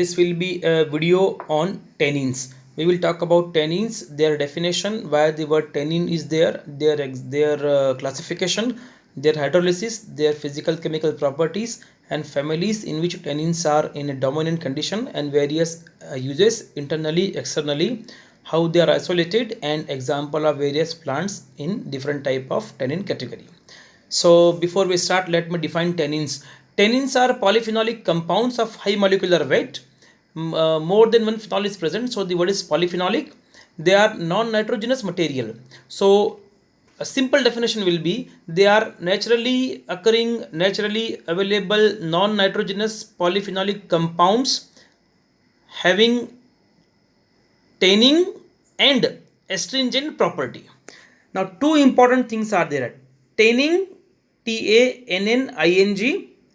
This will be a video on tannins. We will talk about tannins, their definition, why the word tannin is there, their classification, their hydrolysis, their physical chemical properties, and families in which tannins are in a dominant condition, and various uses internally, externally, how they are isolated, and example of various plants in different type of tannin category. So before we start, let me define tannins. Tannins are polyphenolic compounds of high molecular weight. More than one phenol is present, so the word is polyphenolic. They are non-nitrogenous material. So a simple definition will be they are naturally occurring, naturally available non-nitrogenous polyphenolic compounds having tanning and astringent property. Now two important things are there: tanning, TANNING,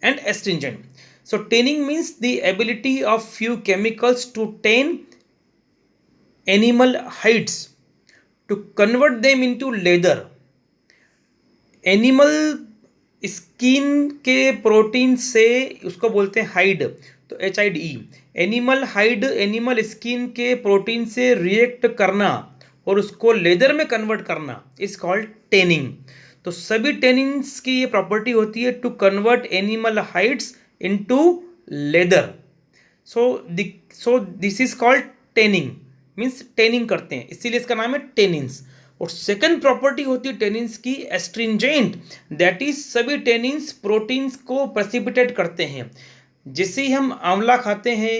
and astringent. So tanning means the ability of few chemicals to tan animal hides to convert them into leather. Animal skin के protein से उसको बोलते हैं hide, तो HIDE, animal hide animal skin के protein से react करना और उसको लेदर में कन्वर्ट करना इज कॉल्ड टेनिंग. तो सभी टेनिंग्स की ये प्रॉपर्टी होती है to convert animal hides into leather. So this is called tanning, means tanning करते हैं, इसीलिए इसका नाम है टेनिन्स. और सेकंड प्रॉपर्टी होती है टेनिन्स की एस्ट्रिंजेंट, दैट इज सभी टेनिन्स प्रोटीन्स को प्रेसिपिटेट करते हैं. जैसे ही हम आंवला खाते हैं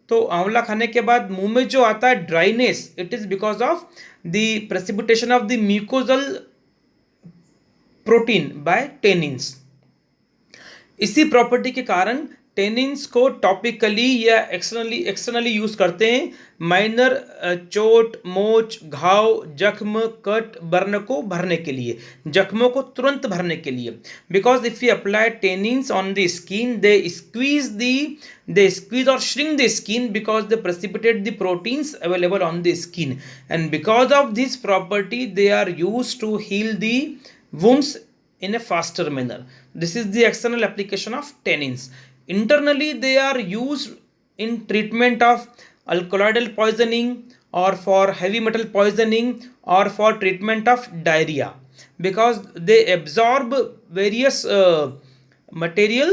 तो आंवला खाने के बाद मुंह में जो आता है dryness, it is because of the precipitation of the mucosal protein bye tannins. इसी प्रॉपर्टी के कारण टेनिन्स को टॉपिकली या एक्सटर्नली यूज करते हैं माइनर चोट, मोच, घाव, जख्म, कट, बर्न को भरने के लिए, जख्मों को तुरंत भरने के लिए. Because if you apply tannins on the skin, they squeeze और shrink the skin because they precipitate the proteins available on the skin, and because of this property they are use to heal the wounds in a faster manner. This is the external application of tannins. Internally, they are used in treatment of alkaloidal poisoning or for heavy metal poisoning or for treatment of diarrhea, because they absorb various material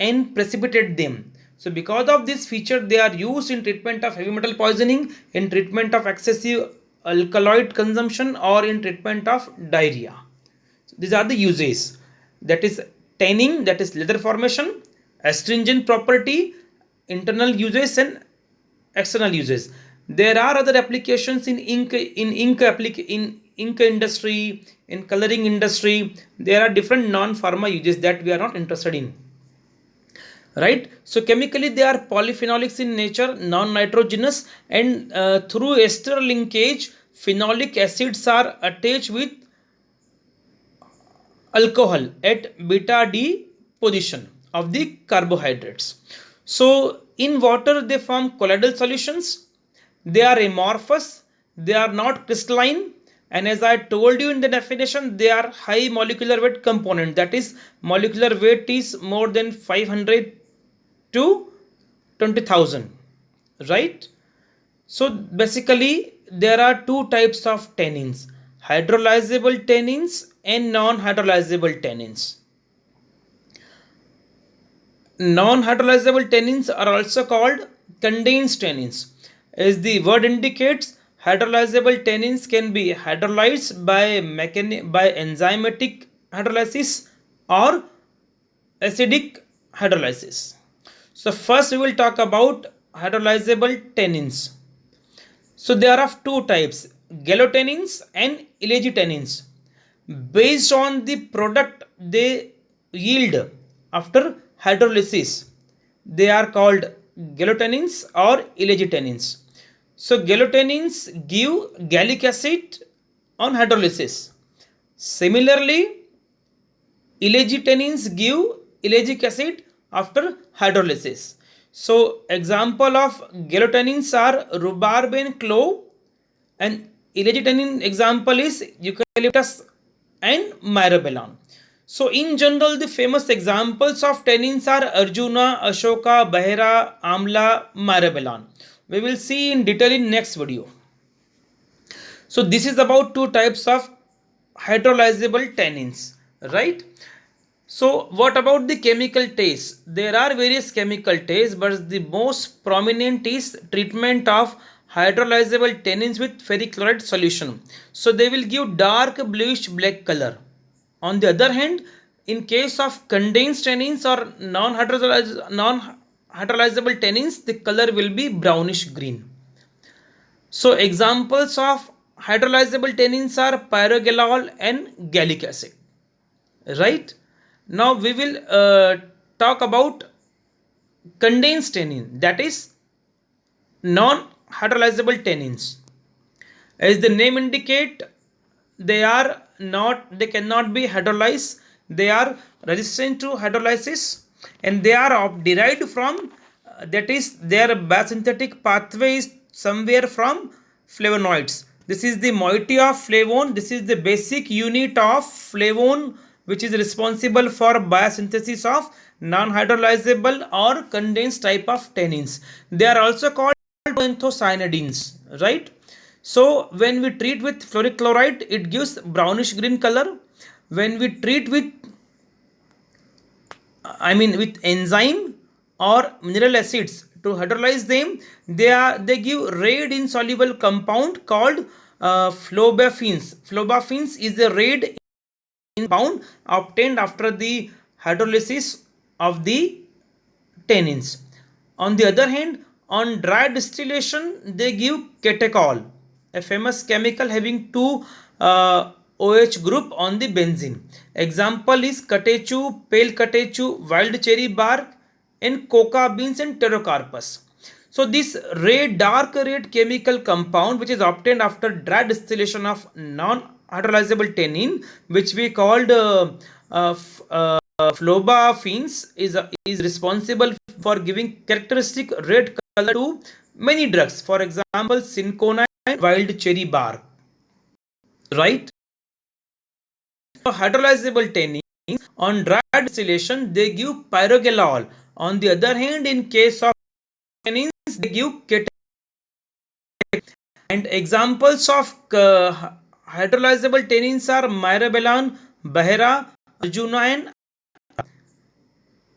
and precipitate them. So because of this feature, they are used in treatment of heavy metal poisoning, in treatment of excessive alkaloid consumption, or in treatment of diarrhea. These are the uses, that is tanning, that is leather formation, astringent property, internal uses and external uses. There are other applications in ink industry, in coloring industry. There are different non-pharma uses that we are not interested in, right? So chemically they are polyphenolics in nature, non-nitrogenous, and through ester linkage phenolic acids are attached with alcohol at beta D position of the carbohydrates. So in water they form colloidal solutions. They are amorphous, they are not crystalline, and as I told you in the definition, they are high molecular weight component, that is molecular weight is more than 500 to 20,000, right? So basically there are two types of tannins: hydrolyzable tannins and non-hydrolyzable tannins. Non-hydrolyzable tannins are also called condensed tannins. As the word indicates, hydrolyzable tannins can be hydrolyzed by enzymatic hydrolysis or acidic hydrolysis. So first we will talk about hydrolyzable tannins. So there are two types, galotannins and ellagitannins. Based on the product they yield after hydrolysis, they are called galotannins or ellagitannins. So galotannins give gallic acid on hydrolysis. Similarly, ellagitannins give ellagic acid after hydrolysis. So example of galotannins are rhubarb and clove, and ellagitannins example is eucalyptus and myrobalan. So in general, the famous examples of tannins are Arjuna, Ashoka, Bahira, Amla, Maribelon. We will see in detail in next video. So this is about two types of hydrolyzable tannins, right? So what about the chemical taste? There are various chemical tastes, but the most prominent is treatment of hydrolyzable tannins with ferric chloride solution. So they will give dark bluish black color. On the other hand, in case of condensed tannins or non-hydrolyzable tannins, the color will be brownish green. So examples of hydrolyzable tannins are pyrogalol and gallic acid. Right? Now we will talk about condensed tannin, that is non-hydrolyzable tannins. As the name indicate, they cannot be hydrolyzed. They are resistant to hydrolysis, and they are derived from that is their biosynthetic pathway is somewhere from flavonoids. This is the moiety of flavone. This is the basic unit of flavone which is responsible for biosynthesis of non-hydrolyzable or condensed type of tannins. They are also called anthocyanidins, right? So when we treat with fluoric chloride, it gives brownish green color. When we treat with with enzyme or mineral acids to hydrolyze them, they give red insoluble compound called flobafins. Flobafins is a red compound obtained after the hydrolysis of the tannins. On the other hand, on dry distillation, they give catechol, a famous chemical having two OH group on the benzene. Example is catechu, pale catechu, wild cherry bark, and coca beans and pterocarpus. So this dark red chemical compound which is obtained after dry distillation of non-hydrolyzable tannin, which we called flobafins, is responsible for giving characteristic red color to many drugs. For example, cinchona and wild cherry bark. Right? So hydrolyzable tannins on dry distillation they give pyrogalol. On the other hand, in case of tannins they give catechol. And examples of hydrolyzable tannins are Myrobalan, Bahira, Arjuna, and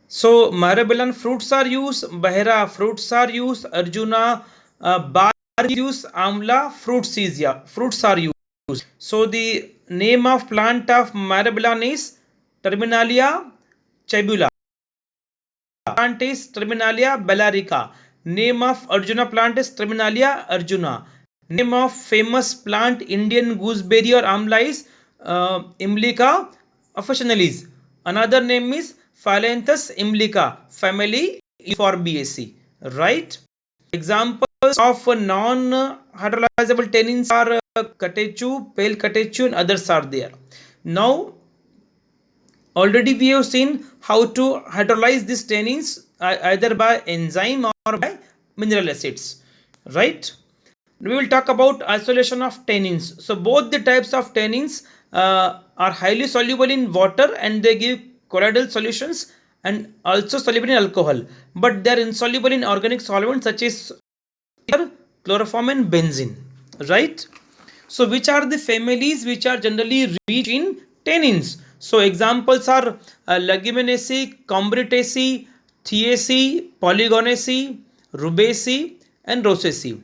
so Myrobalan fruits are used, Bahira fruits are used, Arjuna bar use, Amla fruits are used. So the name of plant of Myrobalan is Terminalia chebula. Plant is Terminalia bellarica. Name of Arjuna plant is Terminalia arjuna. Name of famous plant Indian gooseberry or amla is Imlica officinalis. Another name is Phyllanthus imlica, family Euphorbiaceae. Right? Examples of non-hydrolyzable tannins are catechu, pale catechu, and others are there. Now, already we have seen how to hydrolyze these tannins either by enzyme or by mineral acids. Right? We will talk about isolation of tannins. So both the types of tannins are highly soluble in water and they give colloidal solutions and also soluble in alcohol, but they are insoluble in organic solvents such as chloroform and benzene. Right? So which are the families which are generally rich in tannins? So examples are Leguminosae, Combretaceae, Thiaceae, Polygonaceae, Rubiaceae, and Rosaceae.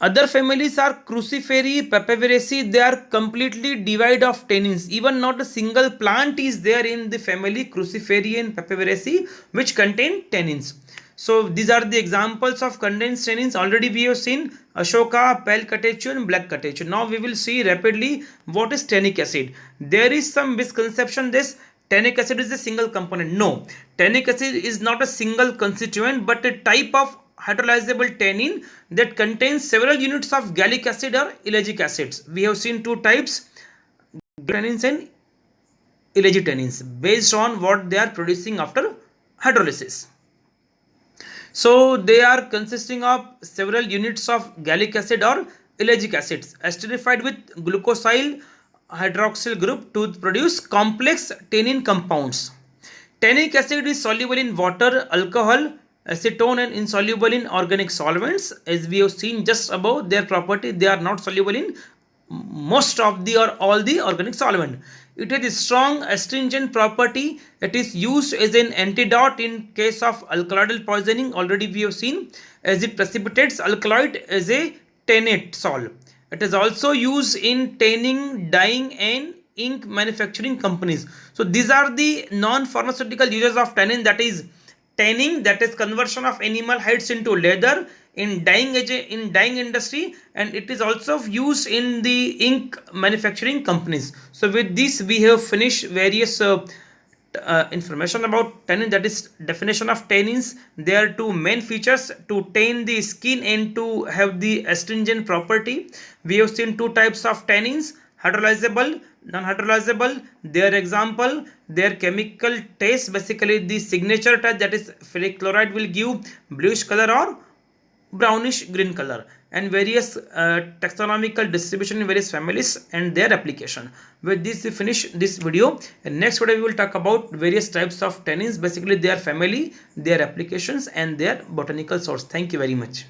Other families are Cruciferae, Papaveraceae. They are completely devoid of tannins. Even not a single plant is there in the family Cruciferae and Papaveraceae which contain tannins. So these are the examples of condensed tannins. Already we have seen Ashoka, pale catechu, and black catechu. Now we will see rapidly what is tannic acid. There is some misconception this tannic acid is a single component. No, tannic acid is not a single constituent but a type of hydrolyzable tannin that contains several units of gallic acid or ellagic acids. We have seen two types, tannins and ellagic tannins, based on what they are producing after hydrolysis. So they are consisting of several units of gallic acid or ellagic acids esterified with glucosyl hydroxyl group to produce complex tannin compounds. Tannic acid is soluble in water, alcohol, acetone, and insoluble in organic solvents. As we have seen just above, their property, they are not soluble in most of the or all the organic solvent. It has a strong astringent property. It is used as an antidote in case of alkaloidal poisoning. Already we have seen, as it precipitates alkaloid as a tannate sol. It is also used in tanning, dyeing, and ink manufacturing companies. So these are the non-pharmaceutical uses of tannin, that is tanning, that is conversion of animal hides into leather, in dyeing industry, and it is also used in the ink manufacturing companies. So with this we have finished various information about tannin, that is definition of tannins. There are two main features: to tan the skin and to have the astringent property. We have seen two types of tannins: hydrolyzable, non-hydrolyzable. Their example, their chemical taste, basically the signature touch, that is ferric chloride, will give bluish color or brownish green color, and various taxonomical distribution in various families and their application. With this we finish this video. In next video we will talk about various types of tannins, basically their family, their applications, and their botanical source. Thank you very much.